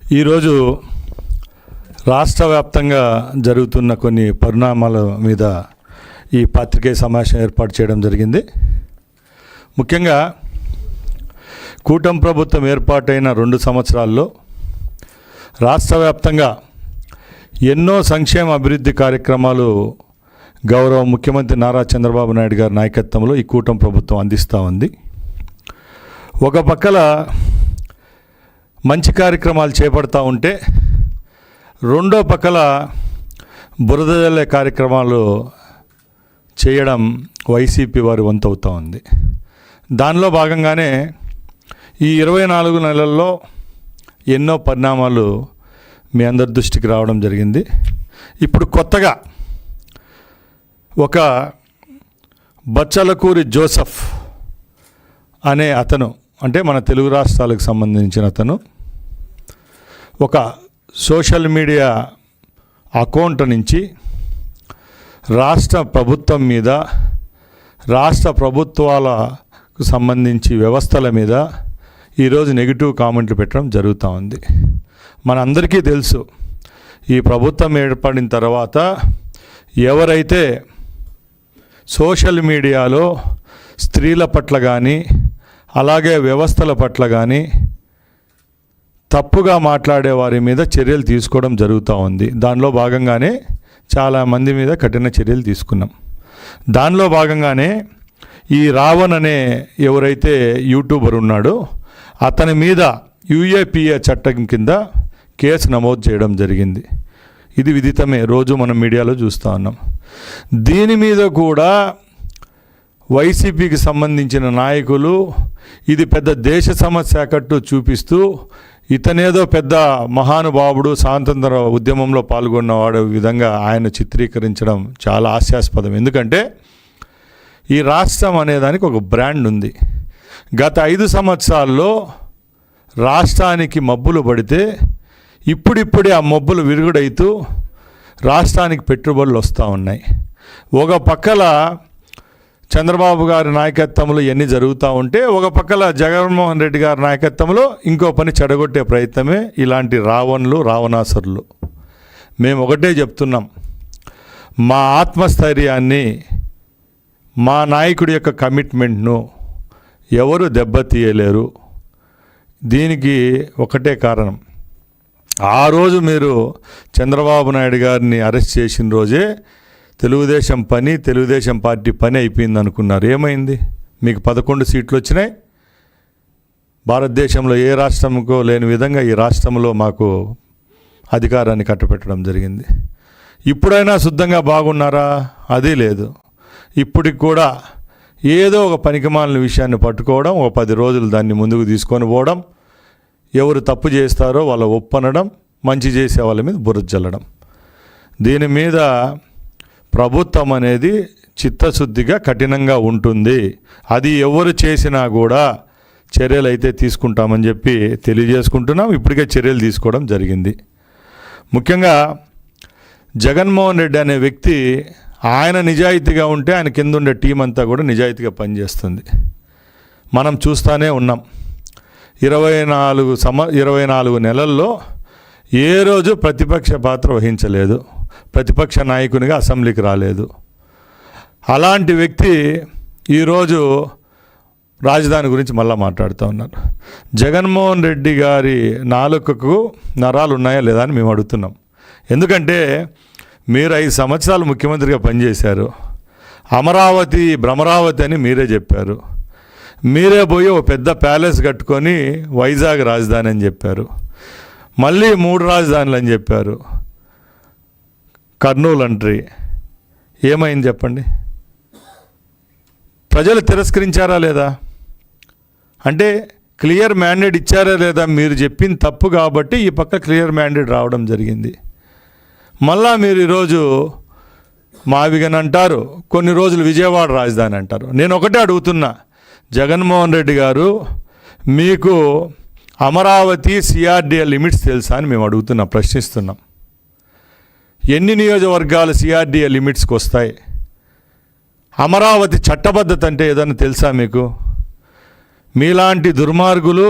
ఈరోజు రాష్ట్ర వ్యాప్తంగా జరుగుతున్న కొన్ని పరిణామాల మీద ఈ పత్రికే సమావేశం ఏర్పాటు చేయడం జరిగింది. ముఖ్యంగా కూటమి ప్రభుత్వం ఏర్పాటైన 2 సంవత్సరాల్లో రాష్ట్ర వ్యాప్తంగా ఎన్నో సంక్షేమ అభివృద్ధి కార్యక్రమాలు గౌరవ ముఖ్యమంత్రి నారా చంద్రబాబు నాయుడు గారి నాయకత్వంలో ఈ కూటమి ప్రభుత్వం అందిస్తూ ఉంది. ఒక పక్కల మంచి కార్యక్రమాలు చేపడతా ఉంటే రెండో పక్కల బురద జల్లే కార్యక్రమాలు చేయడం వైసీపీ వారి వంతు అవుతూ ఉంది. దానిలో భాగంగానే ఈ 24 నెలల్లో ఎన్నో పరిణామాలు మీ అందరి దృష్టికి రావడం జరిగింది. ఇప్పుడు కొత్తగా ఒక బచ్చలకూరి జోసెఫ్ అనే అతను, అంటే మన తెలుగు రాష్ట్రాలకు సంబంధించిన అతను, ఒక సోషల్ మీడియా అకౌంట్ నుంచి రాష్ట్ర ప్రభుత్వం మీద, రాష్ట్ర ప్రభుత్వాలకు సంబంధించి వ్యవస్థల మీద ఈరోజు నెగిటివ్ కామెంట్లు పెట్టడం జరుగుతూ ఉంది. మనందరికీ తెలుసు, ఈ ప్రభుత్వం ఏర్పడిన తర్వాత ఎవరైతే సోషల్ మీడియాలో స్త్రీల పట్ల కానీ అలాగే వ్యవస్థల పట్ల కానీ తప్పుగా మాట్లాడే వారి మీద చర్యలు తీసుకోవడం జరుగుతూ ఉంది. దానిలో భాగంగానే చాలామంది మీద కఠిన చర్యలు తీసుకున్నాం. దానిలో భాగంగానే ఈ రావణ్ అనే ఎవరైతే యూట్యూబర్ ఉన్నాడో అతని మీద యూఏపీఏ చట్టం కింద కేసు నమోదు చేయడం జరిగింది. ఇది విదితమే, రోజు మనం మీడియాలో చూస్తూ ఉన్నాం. దీని మీద కూడా వైసీపీకి సంబంధించిన నాయకులు ఇది పెద్ద దేశ సమస్య కట్టు చూపిస్తూ ఇతనేదో పెద్ద మహానుభావుడు, స్వాతంత్ర ఉద్యమంలో పాల్గొన్నవాడు విధంగా ఆయన చిత్రీకరించడం చాలా హాస్యాస్పదం. ఎందుకంటే ఈ రాష్ట్రం అనేదానికి ఒక బ్రాండ్ ఉంది. గత 5 సంవత్సరాల్లో రాష్ట్రానికి మబ్బులు పడితే ఇప్పుడిప్పుడే ఆ మబ్బులు విరుగుడైతూ రాష్ట్రానికి పెట్టుబడులు వస్తూ ఉన్నాయి. ఒక పక్కల చంద్రబాబు గారి నాయకత్వంలో ఎన్ని జరుగుతూ ఉంటే ఒక పక్కల జగన్మోహన్ రెడ్డి గారి నాయకత్వంలో ఇంకో పని చెడగొట్టే ప్రయత్నమే ఇలాంటి రావణులు, రావణాసురులు. మేము ఒకటే చెప్తున్నాం, మా ఆత్మస్థైర్యాన్ని, మా నాయకుడి యొక్క కమిట్మెంట్ను ఎవరు దెబ్బతీయలేరు. దీనికి ఒకటే కారణం, ఆ రోజు మీరు చంద్రబాబు నాయుడు గారిని అరెస్ట్ చేసిన రోజే తెలుగుదేశం పార్టీ పని అయిపోయింది అనుకున్నారు. ఏమైంది? మీకు 11 సీట్లు వచ్చినాయి. భారతదేశంలో ఏ రాష్ట్రంకో లేని విధంగా ఈ రాష్ట్రంలో మాకు అధికారాన్ని కట్టపెట్టడం జరిగింది. ఇప్పుడైనా శుద్ధంగా బాగున్నారా? అది లేదు. ఇప్పటికి కూడా ఏదో ఒక పనికిమాలిన విషయాన్ని పట్టుకోవడం, ఒక 10 రోజులు దాన్ని ముందుకు తీసుకొని పోవడం, ఎవరు తప్పు చేస్తారో వాళ్ళ ఒప్పనడం, మంచి చేసే వాళ్ళ మీద బురద జల్లడం. దీని మీద ప్రభుత్వం అనేది చిత్తశుద్ధిగా కఠినంగా ఉంటుంది. అది ఎవరు చేసినా కూడా చర్యలు అయితే తీసుకుంటామని చెప్పి తెలియజేసుకుంటున్నాం. ఇప్పటికే చర్యలు తీసుకోవడం జరిగింది. ముఖ్యంగా జగన్మోహన్ రెడ్డి అనే వ్యక్తి, ఆయన నిజాయితీగా ఉంటే ఆయన కింద ఉండే టీం అంతా కూడా నిజాయితీగా పనిచేస్తుంది. మనం చూస్తూనే ఉన్నాం. 24 నెలల్లో ఏ రోజు ప్రతిపక్ష పాత్ర వహించలేదు, ప్రతిపక్ష నాయకునిగా అసెంబ్లీకి రాలేదు. అలాంటి వ్యక్తి ఈరోజు రాజధాని గురించి మళ్ళీ మాట్లాడుతూ ఉన్నారు. జగన్మోహన్ రెడ్డి గారి నాలుకకు నరాలు ఉన్నాయా లేదా అని మేము అడుగుతున్నాం. ఎందుకంటే మీరు 5 సంవత్సరాలు ముఖ్యమంత్రిగా పనిచేశారు. అమరావతి భ్రమరావతి అని మీరే చెప్పారు. మీరే పోయి ఒక పెద్ద ప్యాలెస్ కట్టుకొని వైజాగ్ రాజధాని అని చెప్పారు. మళ్ళీ 3 రాజధానులు అని చెప్పారు. కర్నూలు అంట్రీ ఏమైంది చెప్పండి? ప్రజలు తిరస్కరించారా లేదా? అంటే క్లియర్ మ్యాండేట్ ఇచ్చారా లేదా? మీరు చెప్పింది తప్పు కాబట్టి ఈ పక్క క్లియర్ మ్యాండేట్ రావడం జరిగింది. మళ్ళా మీరు ఈరోజు మావిగన్ అంటారు, కొన్ని రోజులు విజయవాడ రాజధాని అంటారు. నేను ఒకటే అడుగుతున్నా, జగన్మోహన్ రెడ్డి గారు, మీకు అమరావతి సిఆర్డీఏ లిమిట్స్ తెలుసా అని మేము అడుగుతున్నాం, ప్రశ్నిస్తున్నాం. ఎన్ని నియోజకవర్గాలు సిఆర్డీఏ లిమిట్స్కి వస్తాయి? అమరావతి చట్టబద్ధత అంటే ఏదైనా తెలుసా మీకు? మీలాంటి దుర్మార్గులు,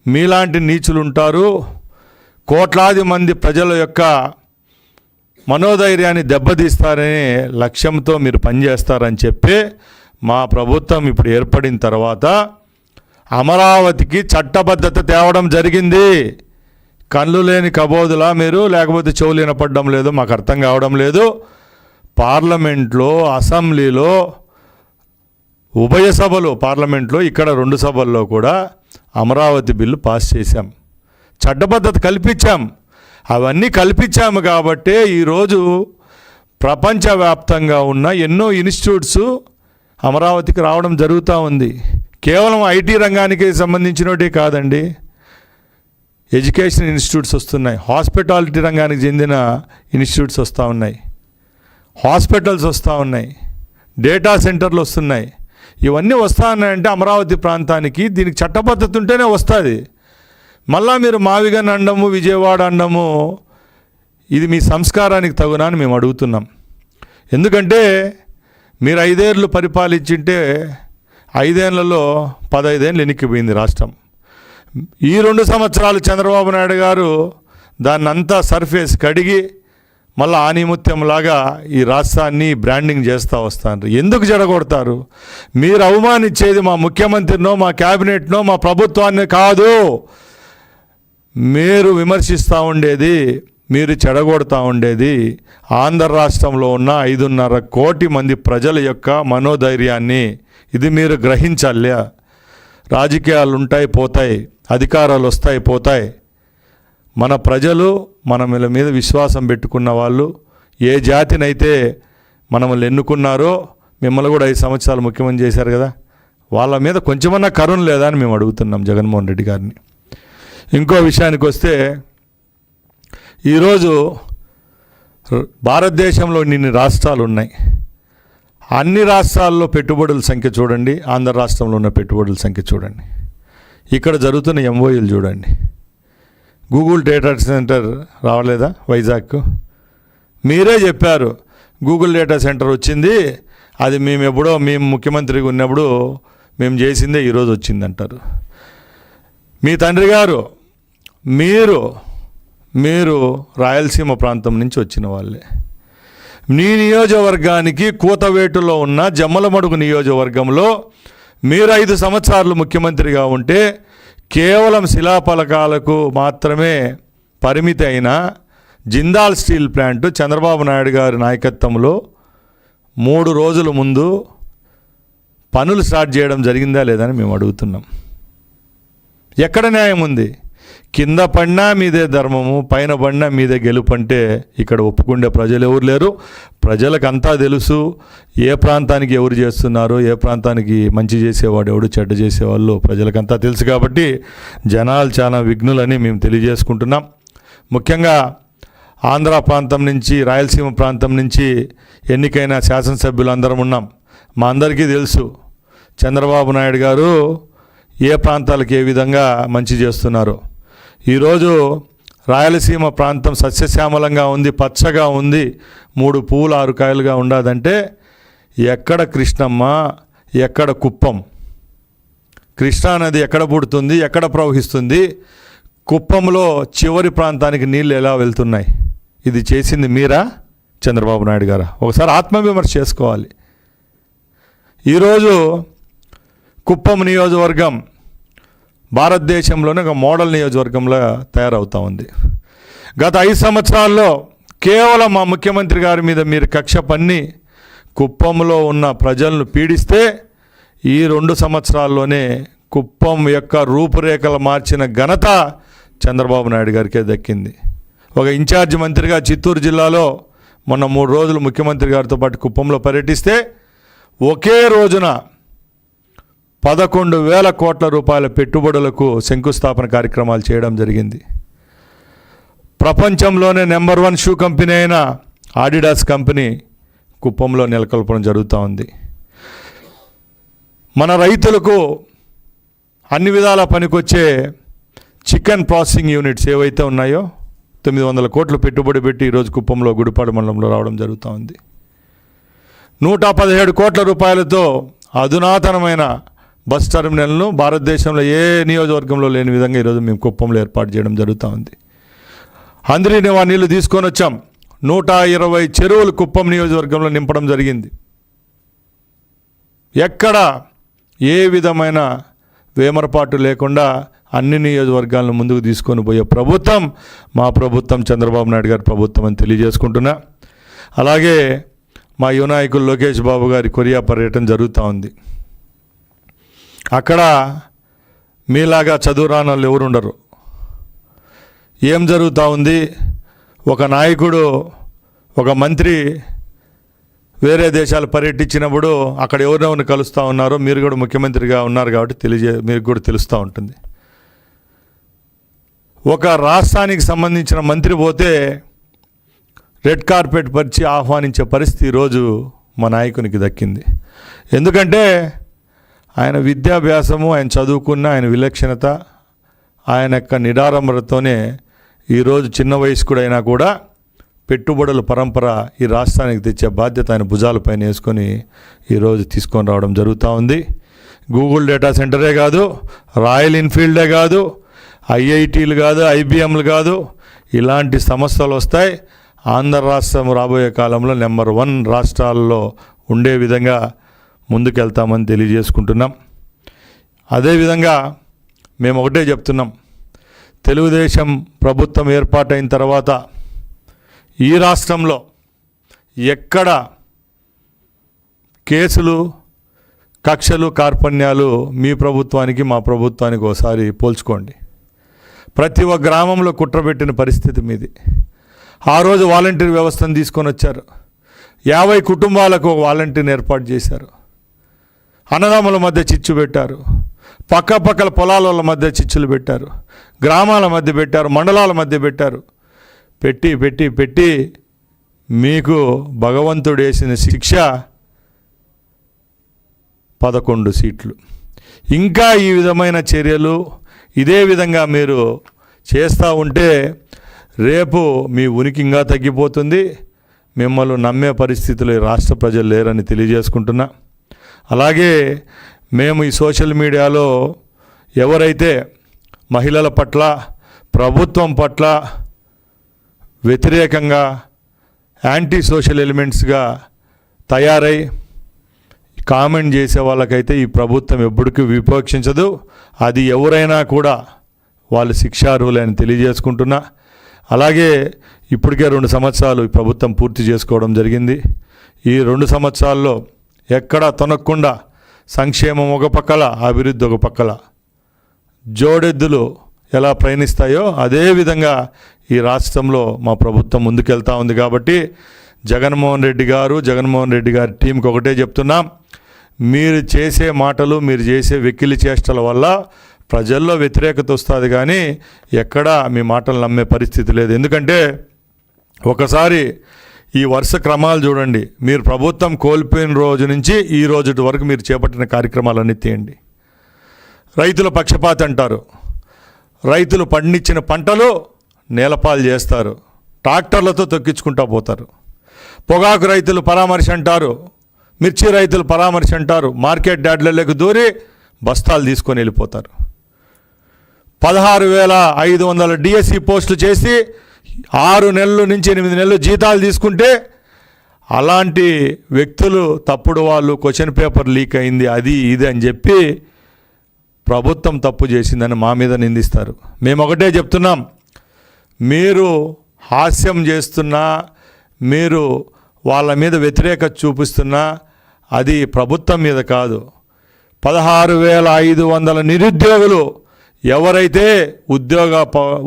మీలాంటి నీచులు ఉంటారు. కోట్లాది మంది ప్రజల యొక్క మనోధైర్యాన్ని దెబ్బతీస్తారనే లక్ష్యంతో మీరు పనిచేస్తారని చెప్పి మా ప్రభుత్వం ఇప్పుడు ఏర్పడిన తర్వాత అమరావతికి చట్టబద్ధత తేవడం జరిగింది. కళ్ళు లేని కబోదులా మీరు, లేకపోతే చెవులు వినపడడం లేదు, మాకు అర్థం కావడం లేదు. పార్లమెంట్లో, అసెంబ్లీలో, ఉభయ సభలు, పార్లమెంట్లో ఇక్కడ 2 సభల్లో కూడా అమరావతి బిల్లు పాస్ చేశాం, చట్టబద్ధత కల్పించాం. అవన్నీ కల్పించాము కాబట్టే ఈరోజు ప్రపంచవ్యాప్తంగా ఉన్న ఎన్నో ఇన్స్టిట్యూట్స్ అమరావతికి రావడం జరుగుతూ ఉంది. కేవలం ఐటీ రంగానికి సంబంధించినవి కాదండి, ఎడ్యుకేషన్ ఇన్స్టిట్యూట్స్ వస్తున్నాయి, హాస్పిటాలిటీ రంగానికి చెందిన ఇన్స్టిట్యూట్స్ వస్తూ ఉన్నాయి, హాస్పిటల్స్ వస్తూ ఉన్నాయి, డేటా సెంటర్లు వస్తున్నాయి. ఇవన్నీ వస్తూ ఉన్నాయంటే అమరావతి ప్రాంతానికి దీనికి చట్టబద్ధత ఉంటేనే వస్తుంది. మళ్ళా మీరు మావిగన్ అండము, విజయవాడ అండము, ఇది మీ సంస్కారానికి తగునా అని మేము అడుగుతున్నాం. ఎందుకంటే మీరు 5 ఏళ్ళు పరిపాలించింటే 5 ఏళ్లలో 15 ఏళ్ళు వెనక్కిపోయింది రాష్ట్రం. ఈ 2 సంవత్సరాలు చంద్రబాబు నాయుడు గారు దాన్ని అంతా సర్ఫేస్ కడిగి మళ్ళీ ఆనిముత్యంలాగా ఈ రాష్ట్రాన్ని బ్రాండింగ్ చేస్తూ వస్తారు. ఎందుకు జడగొడతారు? మీరు అవమానించేది మా ముఖ్యమంత్రినో, మా క్యాబినెట్నో, మా ప్రభుత్వాన్ని కాదు. మీరు విమర్శిస్తూ ఉండేది, మీరు చెడగొడతా ఉండేది ఆంధ్ర రాష్ట్రంలో ఉన్న 5.5 కోటి మంది ప్రజల యొక్క మనోధైర్యాన్ని. ఇది మీరు గ్రహించాలి. రాజకీయాలు ఉంటాయి, పోతాయి, అధికారాలు వస్తాయి, పోతాయి. మన ప్రజలు మన మీద విశ్వాసం పెట్టుకున్న వాళ్ళు, ఏ జాతినైతే మనల్ని ఎన్నుకున్నారో, మిమ్మల్ని కూడా 5 సంవత్సరాలు ముఖ్యమంత్రి చేశారు కదా, వాళ్ళ మీద కొంచెమన్నా కరుణ లేదా అని మేము అడుగుతున్నాం జగన్మోహన్ రెడ్డి గారిని. ఇంకో విషయానికి వస్తే, ఈరోజు భారతదేశంలో ఇన్ని రాష్ట్రాలు ఉన్నాయి. అన్ని రాష్ట్రాల్లో పెట్టుబడుల సంఖ్య చూడండి, ఆంధ్ర రాష్ట్రంలో ఉన్న పెట్టుబడుల సంఖ్య చూడండి, ఇక్కడ జరుగుతున్న ఎంఓయూలు చూడండి. గూగుల్ డేటా సెంటర్ రావలేదా వైజాగ్కు? మీరే చెప్పారు గూగుల్ డేటా సెంటర్ వచ్చింది, అది మేము ముఖ్యమంత్రిగా ఉన్నప్పుడు మేము చేసిందే ఈరోజు వచ్చిందంటారు. మీ తండ్రి గారు, మీరు రాయలసీమ ప్రాంతం నుంచి వచ్చిన వాళ్ళే. మీ నియోజకవర్గానికి కూతవేటులో ఉన్న జమ్మలమడుగు నియోజకవర్గంలో మీరు 5 సంవత్సరాలు ముఖ్యమంత్రిగా ఉంటే కేవలం శిలాఫలకాలకు మాత్రమే పరిమితి అయిన జిందాల్ స్టీల్ ప్లాంట్ చంద్రబాబు నాయుడు గారి నాయకత్వంలో 3 రోజుల ముందు పనులు స్టార్ట్ చేయడం జరిగిందా లేదని మేము అడుగుతున్నాం. ఎక్కడ న్యాయం ఉంది? కింద పడినా మీదే ధర్మము, పైన పడినా మీదే గెలుపు అంటే ఇక్కడ ఒప్పుకుండే ప్రజలు ఎవరు లేరు. ప్రజలకు అంతా తెలుసు ఏ ప్రాంతానికి ఎవరు చేస్తున్నారు, ఏ ప్రాంతానికి మంచి చేసేవాడు ఎవడు, చెడ్డ చేసేవాళ్ళు ప్రజలకంతా తెలుసు. కాబట్టి జనాలు చాలా విఘ్నులని మేము తెలియజేసుకుంటున్నాం. ముఖ్యంగా ఆంధ్ర ప్రాంతం నుంచి, రాయలసీమ ప్రాంతం నుంచి ఎన్నికైన శాసనసభ్యులు అందరం ఉన్నాం. మా అందరికీ తెలుసు చంద్రబాబు నాయుడు గారు ఏ ప్రాంతాలకు ఏ విధంగా మంచి చేస్తున్నారు. ఈరోజు రాయలసీమ ప్రాంతం సస్యశ్యామలంగా ఉంది, పచ్చగా ఉంది, 3 పువ్వులు 6 కాయలుగా ఉండదంటే ఎక్కడ కృష్ణమ్మ, ఎక్కడ కుప్పం? కృష్ణానది ఎక్కడ పుడుతుంది, ఎక్కడ ప్రవహిస్తుంది? కుప్పంలో చివరి ప్రాంతానికి నీళ్ళు ఎలా వెళ్తున్నాయి? ఇది చేసింది మీరా, చంద్రబాబు నాయుడు గారా? ఒకసారి ఆత్మవిమర్శ చేసుకోవాలి. ఈరోజు కుప్పం నియోజకవర్గం భారతదేశంలోనే ఒక మోడల్ నియోజకవర్గంలో తయారవుతూ ఉంది. గత 5 సంవత్సరాల్లో కేవలం మా ముఖ్యమంత్రి గారి మీద మీరు కక్ష పన్ని కుప్పంలో ఉన్న ప్రజలను పీడిస్తే ఈ 2 సంవత్సరాల్లోనే కుప్పం యొక్క రూపురేఖలు మార్చిన ఘనత చంద్రబాబు నాయుడు గారికే దక్కింది. ఒక ఇన్ఛార్జ్ మంత్రిగా చిత్తూరు జిల్లాలో మొన్న 3 రోజులు ముఖ్యమంత్రి గారితో పాటు కుప్పంలో పర్యటిస్తే ఒకే రోజున 11,000 కోట్ల రూపాయల పెట్టుబడులకు శంకుస్థాపన కార్యక్రమాలు చేయడం జరిగింది. ప్రపంచంలోనే నెంబర్ 1 షూ కంపెనీ అయిన ఆడిడాస్ కంపెనీ కుప్పంలో నెలకొల్పడం జరుగుతూ ఉంది. మన రైతులకు అన్ని విధాల పనికొచ్చే చికెన్ ప్రాసెసింగ్ యూనిట్స్ ఏవైతే ఉన్నాయో 900 కోట్లు పెట్టుబడి పెట్టి ఈరోజు కుప్పంలో గుడిపాడు మండలంలో రావడం జరుగుతూ ఉంది. 117 కోట్ల రూపాయలతో అధునాతనమైన బస్ టెర్మినల్ను భారతదేశంలో ఏ నియోజకవర్గంలో లేని విధంగా ఈరోజు మేము కుప్పంలో ఏర్పాటు చేయడం జరుగుతూ ఉంది. హంద్రీనివా నీళ్లు తీసుకొని వచ్చాం. 120 చెరువులు కుప్పం నియోజకవర్గంలో నింపడం జరిగింది. ఎక్కడ ఏ విధమైన వేమరపాటు లేకుండా అన్ని నియోజకవర్గాలను ముందుకు తీసుకొని పోయే ప్రభుత్వం మా ప్రభుత్వం, చంద్రబాబు నాయుడు గారి ప్రభుత్వం అని తెలియజేసుకుంటున్నా. అలాగే మా యువ నాయకులు లోకేష్ బాబు గారి కొరియా పర్యటన జరుగుతూ ఉంది. అక్కడ మీలాగా చదువురాని వాళ్ళు ఎవరు ఉండరు. ఏం జరుగుతూ ఉంది? ఒక నాయకుడు, ఒక మంత్రి వేరే దేశాలు పర్యటించినప్పుడు అక్కడ ఎవరెవరిని కలుస్తూ ఉన్నారో, మీరు కూడా ముఖ్యమంత్రిగా ఉన్నారు కాబట్టి మీకు కూడా తెలుస్తూ ఉంటుంది. ఒక రాష్ట్రానికి సంబంధించిన మంత్రి పోతే రెడ్ కార్పెట్ పరిచి ఆహ్వానించే పరిస్థితి ఈరోజు మా నాయకునికి దక్కింది. ఎందుకంటే ఆయన విద్యాభ్యాసము, ఆయన చదువుకున్న ఆయన విలక్షణత, ఆయన యొక్క నిడారంభరతోనే ఈరోజు చిన్న వయస్కుడైనా కూడా పెట్టుబడుల పరంపర ఈ రాష్ట్రానికి తెచ్చే బాధ్యత ఆయన భుజాలపైన వేసుకొని ఈరోజు తీసుకొని రావడం జరుగుతూ ఉంది. గూగుల్ డేటా సెంటరే కాదు, రాయల్ ఎన్ఫీల్డే కాదు, ఐఐటీలు కాదు, ఐబిఎంలు కాదు, ఇలాంటి సంస్థలు వస్తాయి. ఆంధ్ర రాష్ట్రం రాబోయే కాలంలో నెంబర్ 1 రాష్ట్రాల్లో ఉండే విధంగా ముందుకెళ్తామని తెలియజేసుకుంటున్నాం. అదేవిధంగా మేము ఒకటే చెప్తున్నాం, తెలుగుదేశం ప్రభుత్వం ఏర్పాటైన తర్వాత ఈ రాష్ట్రంలో ఎక్కడ కేసులు, కక్షలు, కార్పణ్యాలు మీ ప్రభుత్వానికి మా ప్రభుత్వానికి ఒకసారి పోల్చుకోండి. ప్రతి ఒక్క గ్రామంలో కుట్రబెట్టిన పరిస్థితి మీది. ఆ రోజు వాలంటీర్ వ్యవస్థను తీసుకొని వచ్చారు. 50 కుటుంబాలకు వాలంటీర్ని ఏర్పాటు చేశారు. అన్నదమ్ముల మధ్య చిచ్చు పెట్టారు. పక్కపక్కల పొలాల మధ్య చిచ్చులు పెట్టారు. గ్రామాల మధ్య పెట్టారు. మండలాల మధ్య పెట్టారు. పెట్టి పెట్టి పెట్టి మీకు భగవంతుడు వేసిన శిక్ష 11 సీట్లు. ఇంకా ఈ విధమైన చర్యలు ఇదే విధంగా మీరు చేస్తూ ఉంటే రేపు మీ ఉనికి ఇంకా తగ్గిపోతుంది. మిమ్మల్ని నమ్మే పరిస్థితులు రాష్ట్ర ప్రజలు లేరని తెలియజేసుకుంటున్నా. అలాగే మేము ఈ సోషల్ మీడియాలో ఎవరైతే మహిళల పట్ల, ప్రభుత్వం పట్ల వ్యతిరేకంగా యాంటీ సోషల్ ఎలిమెంట్స్గా తయారై కామెంట్ చేసే వాళ్ళకైతే ఈ ప్రభుత్వం ఎప్పటికీ విపక్షించదు. అది ఎవరైనా కూడా వాళ్ళు శిక్షార్హులే అని తెలియజేసుకుంటున్నా. అలాగే ఇప్పటికే 2 సంవత్సరాలు ఈ ప్రభుత్వం పూర్తి చేసుకోవడం జరిగింది. ఈ 2 సంవత్సరాల్లో ఎక్కడా తొనక్కుండా సంక్షేమం ఒక పక్కల, అభివృద్ధి ఒక పక్కల జోడెద్దులు ఎలా ప్రయాణిస్తాయో అదేవిధంగా ఈ రాష్ట్రంలో మా ప్రభుత్వం ముందుకెళ్తా ఉంది. కాబట్టి జగన్మోహన్ రెడ్డి గారి టీంకి ఒకటే చెప్తున్నాం, మీరు చేసే మాటలు, మీరు చేసే వెకిలి చేష్టల వల్ల ప్రజల్లో వ్యతిరేకత వస్తుంది, కానీ ఎక్కడా మీ మాటలు నమ్మే పరిస్థితి లేదు. ఎందుకంటే ఒకసారి ఈ వరుస క్రమాలు చూడండి. మీరు ప్రభుత్వం కోల్పోయిన రోజు నుంచి ఈ రోజు వరకు మీరు చేపట్టిన కార్యక్రమాలన్నీ తీయండి. రైతుల పక్షపాత అంటారు. రైతులు పండించిన పంటలు నేలపాలు చేస్తారు, ట్రాక్టర్లతో తొక్కించుకుంటూ పోతారు. పొగాకు రైతులు పరామర్శ అంటారు, మిర్చి రైతులు పరామర్శ అంటారు. మార్కెట్ యార్డ్లలోకి దూరి బస్తాలు తీసుకొని వెళ్ళిపోతారు. 16,500 డిఎస్సి పోస్టులు చేసి 6 నెలల నుంచి 8 నెలలు జీతాలు తీసుకుంటే అలాంటి వ్యక్తులు తప్పుడు వాళ్ళు క్వశ్చన్ పేపర్ లీక్ అయింది, అది ఇది అని చెప్పి ప్రభుత్వం తప్పు చేసిందని మా మీద నిందిస్తారు. మేము ఒకటే చెప్తున్నాం, మీరు హాస్యం చేస్తున్నా, మీరు వాళ్ళ మీద వ్యతిరేకత చూపిస్తున్నా అది ప్రభుత్వం మీద కాదు. 16,500 నిరుద్యోగులు ఎవరైతే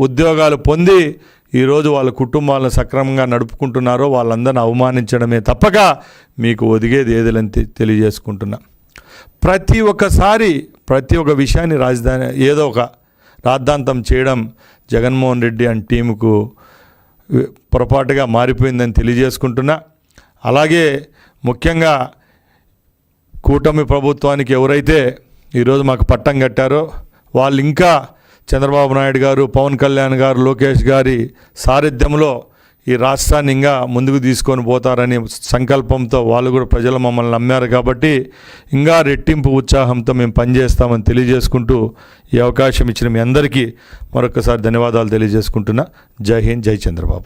ఉద్యోగాలు పొంది ఈరోజు వాళ్ళ కుటుంబాలను సక్రమంగా నడుపుకుంటున్నారో వాళ్ళందరిని అవమానించడమే తప్పక మీకు ఒదిగేది ఏదని తెలియజేసుకుంటున్నా. ప్రతి ఒక్క విషయాన్ని ఏదో ఒక రాద్ధాంతం చేయడం జగన్మోహన్ రెడ్డి అండ్ టీముకు పొరపాటుగా మారిపోయిందని తెలియజేసుకుంటున్నా. అలాగే ముఖ్యంగా కూటమి ప్రభుత్వానికి ఎవరైతే ఈరోజు మాకు పట్టం కట్టారో వాళ్ళు ఇంకా చంద్రబాబు నాయుడు గారు, పవన్ కళ్యాణ్ గారు, లోకేష్ గారి సారథ్యంలో ఈ రాష్ట్రాన్ని ఇంకా ముందుకు తీసుకొని పోతారని సంకల్పంతో వాళ్ళు కూడా ప్రజలు మమ్మల్ని నమ్మారు కాబట్టి ఇంకా రెట్టింపు ఉత్సాహంతో మేము పనిచేస్తామని తెలియజేసుకుంటూ ఈ అవకాశం ఇచ్చిన మీ అందరికీ మరొకసారి ధన్యవాదాలు తెలియజేసుకుంటున్నా. జై హింద్, జై చంద్రబాబు.